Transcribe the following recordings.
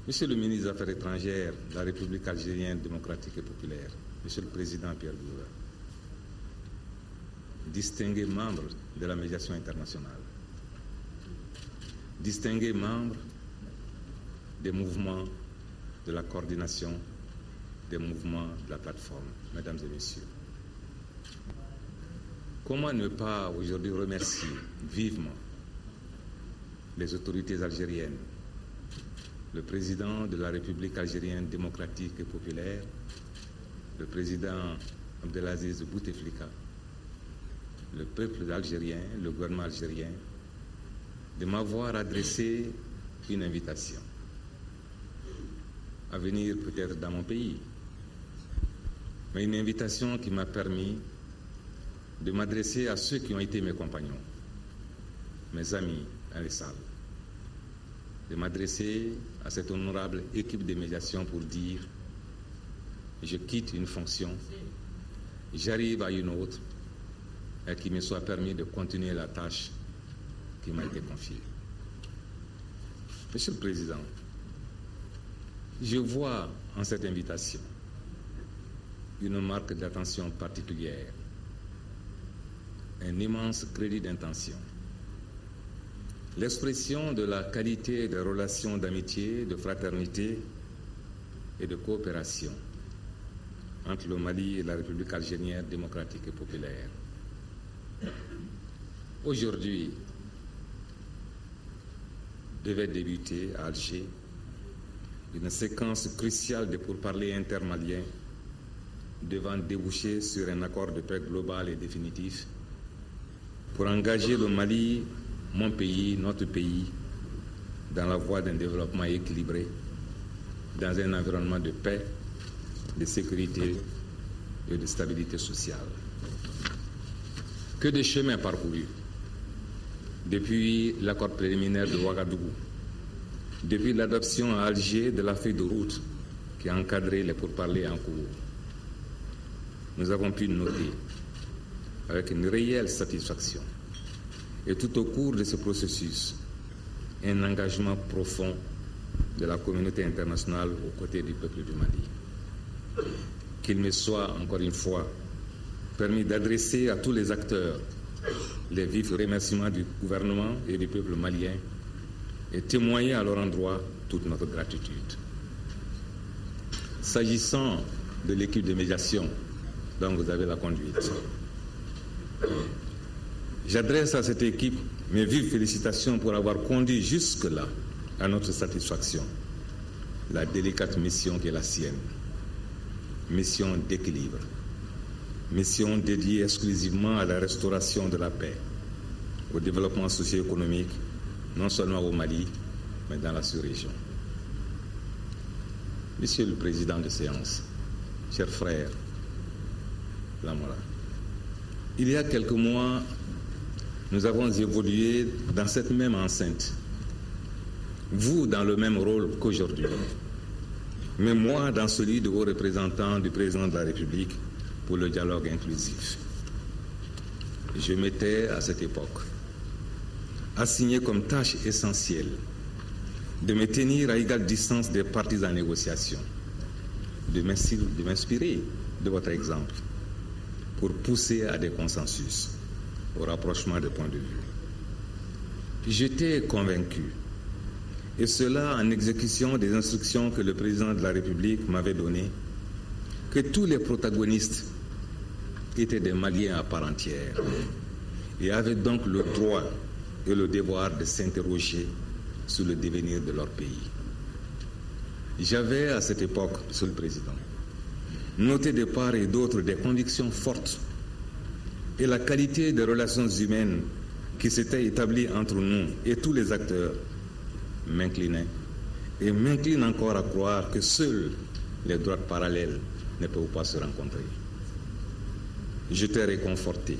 Monsieur le ministre des Affaires étrangères de la République algérienne démocratique et populaire, Monsieur le Président Pierre Bourga, distingués membres de la médiation internationale, distingués membres des mouvements de la coordination des mouvements de la plateforme, mesdames et messieurs, comment ne pas aujourd'hui remercier vivement les autorités algériennes, le président de la République algérienne démocratique et populaire, le président Abdelaziz Bouteflika, le peuple algérien, le gouvernement algérien, de m'avoir adressé une invitation à venir peut-être dans mon pays, mais une invitation qui m'a permis de m'adresser à ceux qui ont été mes compagnons, mes amis dans les salles, de m'adresser à cette honorable équipe de médiation pour dire je quitte une fonction, j'arrive à une autre et qu'il me soit permis de continuer la tâche qui m'a été confiée. Monsieur le Président, je vois en cette invitation une marque d'attention particulière, un immense crédit d'intention, l'expression de la qualité des relations d'amitié, de fraternité et de coopération entre le Mali et la République algérienne démocratique et populaire. Aujourd'hui, devait débuter à Alger une séquence cruciale de pourparlers intermaliens devant déboucher sur un accord de paix global et définitif pour engager le Mali, mon pays, notre pays, dans la voie d'un développement équilibré, dans un environnement de paix, de sécurité et de stabilité sociale. Que de chemins parcourus depuis l'accord préliminaire de Ouagadougou, depuis l'adoption à Alger de la feuille de route qui a encadré les pourparlers en cours. Nous avons pu noter avec une réelle satisfaction et tout au cours de ce processus un engagement profond de la communauté internationale aux côtés du peuple du Mali. Qu'il me soit encore une fois permis d'adresser à tous les acteurs les vifs remerciements du gouvernement et du peuple malien et témoigner à leur endroit toute notre gratitude. S'agissant de l'équipe de médiation dont vous avez la conduite, j'adresse à cette équipe mes vives félicitations pour avoir conduit jusque-là à notre satisfaction la délicate mission qui est la sienne, mission d'équilibre, mission dédiée exclusivement à la restauration de la paix, au développement socio-économique, non seulement au Mali, mais dans la sous-région. Monsieur le Président de séance, chers frères, Lamora, il y a quelques mois, nous avons évolué dans cette même enceinte, vous dans le même rôle qu'aujourd'hui, mais moi dans celui de vos représentants du Président de la République pour le dialogue inclusif. Je m'étais, à cette époque, assigné comme tâche essentielle de me tenir à égale distance des parties en négociation, de m'inspirer de votre exemple pour pousser à des consensus, au rapprochement des points de vue. J'étais convaincu, et cela en exécution des instructions que le Président de la République m'avait données, que tous les protagonistes étaient des Maliens à part entière et avaient donc le droit et le devoir de s'interroger sur le devenir de leur pays. J'avais à cette époque, Monsieur le Président, noté de part et d'autre des convictions fortes et la qualité des relations humaines qui s'étaient établies entre nous et tous les acteurs m'inclinait et m'incline encore à croire que seules les droites parallèles ne peuvent pas se rencontrer. J'étais réconforté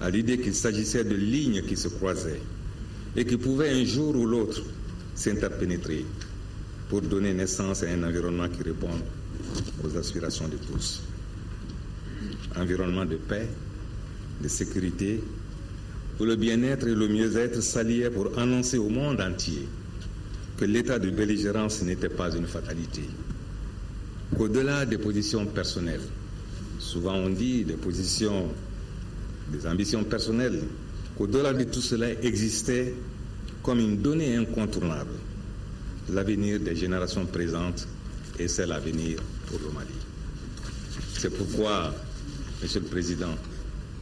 à l'idée qu'il s'agissait de lignes qui se croisaient et qui pouvaient un jour ou l'autre s'interpénétrer pour donner naissance à un environnement qui réponde aux aspirations de tous. Environnement de paix, de sécurité, où le bien-être et le mieux-être s'alliaient pour annoncer au monde entier que l'état de belligérance n'était pas une fatalité, qu'au-delà des positions personnelles, souvent on dit des ambitions personnelles, qu'au-delà de tout cela existait comme une donnée incontournable l'avenir des générations présentes et celle à venir pour le Mali. C'est pourquoi, Monsieur le Président,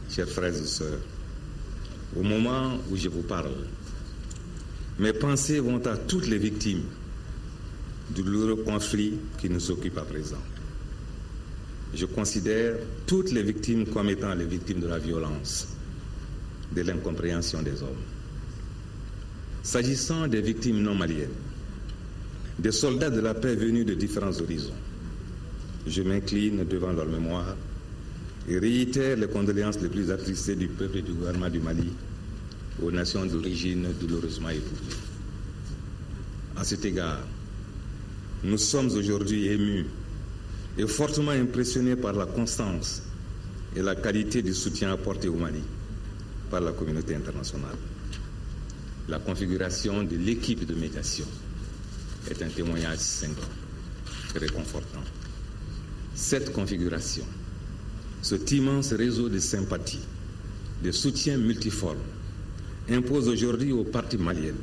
chers frères et sœurs, au moment où je vous parle, mes pensées vont à toutes les victimes du douloureux conflit qui nous occupe à présent. Je considère toutes les victimes comme étant les victimes de la violence, de l'incompréhension des hommes. S'agissant des victimes non maliennes, des soldats de la paix venus de différents horizons, je m'incline devant leur mémoire et réitère les condoléances les plus attristées du peuple et du gouvernement du Mali aux nations d'origine douloureusement éprouvées. À cet égard, nous sommes aujourd'hui émus et fortement impressionnés par la constance et la qualité du soutien apporté au Mali par la communauté internationale. La configuration de l'équipe de médiation est un témoignage cinglant et réconfortant. Cette configuration, cet immense réseau de sympathie, de soutien multiforme, impose aujourd'hui aux parties maliennes,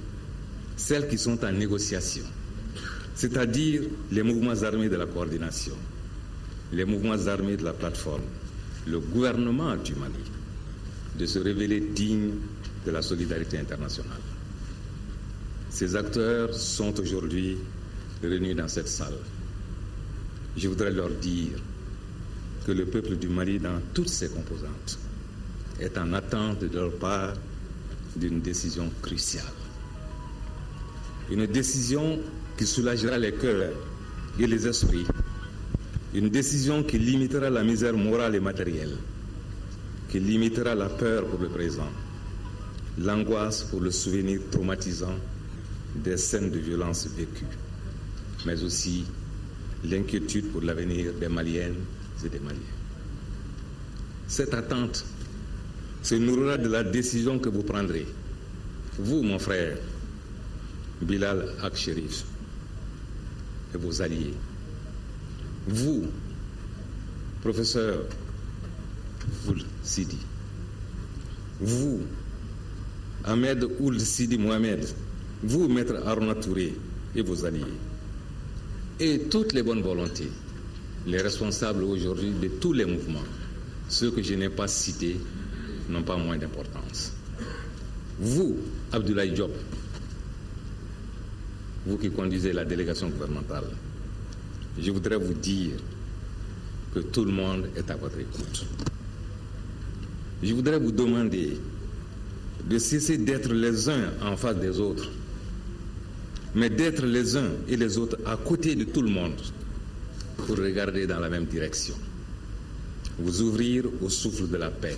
celles qui sont en négociation, c'est-à-dire les mouvements armés de la coordination, les mouvements armés de la plateforme, le gouvernement du Mali, de se révéler dignes de la solidarité internationale. Ces acteurs sont aujourd'hui réunis dans cette salle. Je voudrais leur dire que le peuple du Mali, dans toutes ses composantes, est en attente de leur part d'une décision cruciale. Une décision qui soulagera les cœurs et les esprits. Une décision qui limitera la misère morale et matérielle, qui limitera la peur pour le présent, l'angoisse pour le souvenir traumatisant des scènes de violence vécues, mais aussi l'inquiétude pour l'avenir des Maliennes et des Maliens. Cette attente se nourrira de la décision que vous prendrez, vous, mon frère, Bilal Ak-Chérif, et vos alliés. Vous, professeur Ould Sidi. Vous, Ahmed Ould Sidi Mohamed. Vous, maître Arona Touré et vos alliés. Et toutes les bonnes volontés, les responsables aujourd'hui de tous les mouvements, ceux que je n'ai pas cités, n'ont pas moins d'importance. Vous, Abdoulaye Diop, vous qui conduisez la délégation gouvernementale, je voudrais vous dire que tout le monde est à votre écoute. Je voudrais vous demander de cesser d'être les uns en face des autres, mais d'être les uns et les autres à côté de tout le monde pour regarder dans la même direction. Vous ouvrir au souffle de la paix,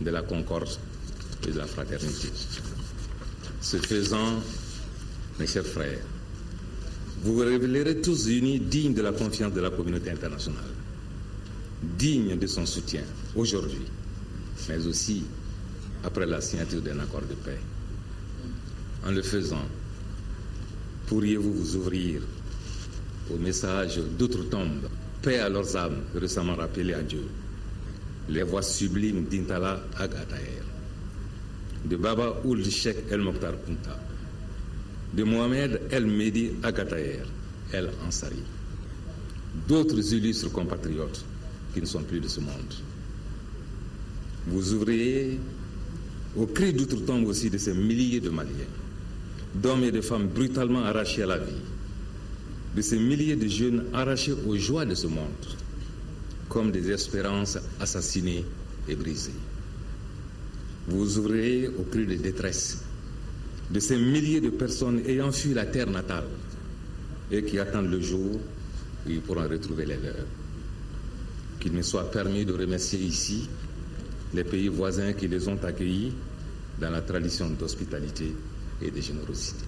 de la concorde et de la fraternité. Ce faisant, mes chers frères, vous vous révélerez tous unis, dignes de la confiance de la communauté internationale, dignes de son soutien aujourd'hui, mais aussi après la signature d'un accord de paix. En le faisant, pourriez-vous vous ouvrir au message d'outre-tombe, paix à leurs âmes, récemment rappelées à Dieu, les voix sublimes d'Intala Agataer, de Baba Ould Cheikh El Mokhtar Kounta, de Mohamed El Mehdi Agataer El Ansari, d'autres illustres compatriotes qui ne sont plus de ce monde. Vous ouvrirez au cri d'outre-tombe aussi de ces milliers de Maliens, d'hommes et de femmes brutalement arrachés à la vie, de ces milliers de jeunes arrachés aux joies de ce monde, comme des espérances assassinées et brisées. Vous ouvrirez au cri de détresse de ces milliers de personnes ayant fui la terre natale et qui attendent le jour où ils pourront retrouver les leurs. Qu'il me soit permis de remercier ici les pays voisins qui les ont accueillis dans la tradition d'hospitalité et de générosité.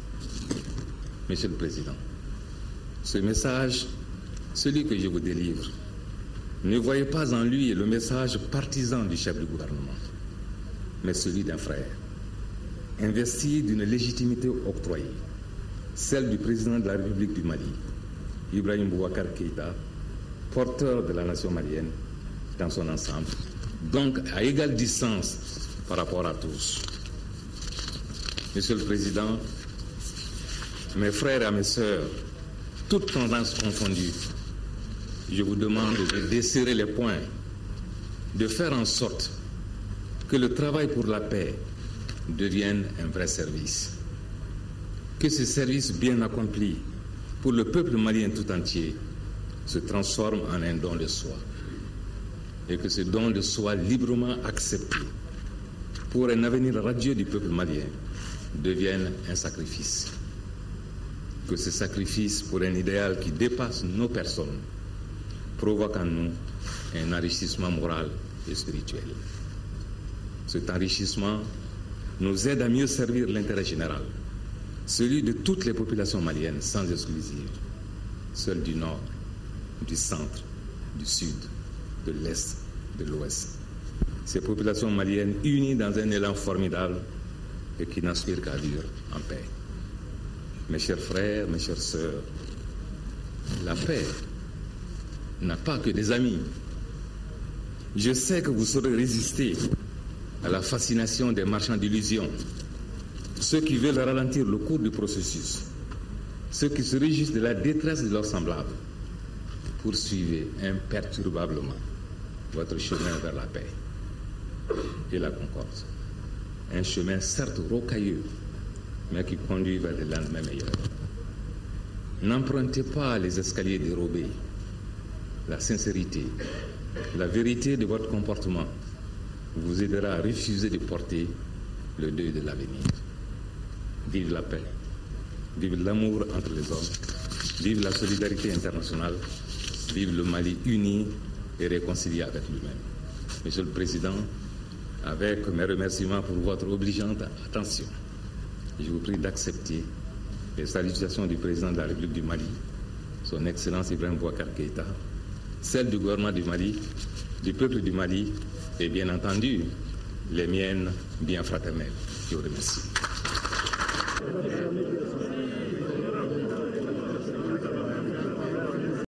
Monsieur le Président, ce message, celui que je vous délivre, ne voyez pas en lui le message partisan du chef du gouvernement, mais celui d'un frère, investi d'une légitimité octroyée, celle du président de la République du Mali, Ibrahim Boubacar Keïta, porteur de la nation malienne dans son ensemble, donc à égale distance par rapport à tous. Monsieur le Président, mes frères et mes sœurs, toutes tendances confondues, je vous demande de desserrer les poings, de faire en sorte que le travail pour la paix devienne un vrai service. Que ce service bien accompli pour le peuple malien tout entier se transforme en un don de soi. Et que ce don de soi librement accepté pour un avenir radieux du peuple malien devienne un sacrifice. Que ce sacrifice pour un idéal qui dépasse nos personnes provoque en nous un enrichissement moral et spirituel. Cet enrichissement nous aide à mieux servir l'intérêt général, celui de toutes les populations maliennes sans exclusive, celles du nord, du centre, du sud, de l'est, de l'ouest. Ces populations maliennes unies dans un élan formidable et qui n'aspirent qu'à vivre en paix. Mes chers frères, mes chères sœurs, la paix n'a pas que des amis. Je sais que vous saurez résister à la fascination des marchands d'illusions, ceux qui veulent ralentir le cours du processus, ceux qui se réjouissent de la détresse de leurs semblables. Poursuivez imperturbablement votre chemin vers la paix et la concorde. Un chemin certes rocailleux, mais qui conduit vers des lendemains meilleurs. N'empruntez pas les escaliers dérobés. La sincérité, la vérité de votre comportement vous aidera à refuser de porter le deuil de l'avenir. Vive la paix, vive l'amour entre les hommes, vive la solidarité internationale, vive le Mali uni et réconcilié avec lui-même. Monsieur le Président, avec mes remerciements pour votre obligeante attention, je vous prie d'accepter les salutations du président de la République du Mali, son Excellence Ibrahim Boubacar Keïta, celles du gouvernement du Mali, du peuple du Mali et bien entendu les miennes bien fraternelles. Je vous remercie.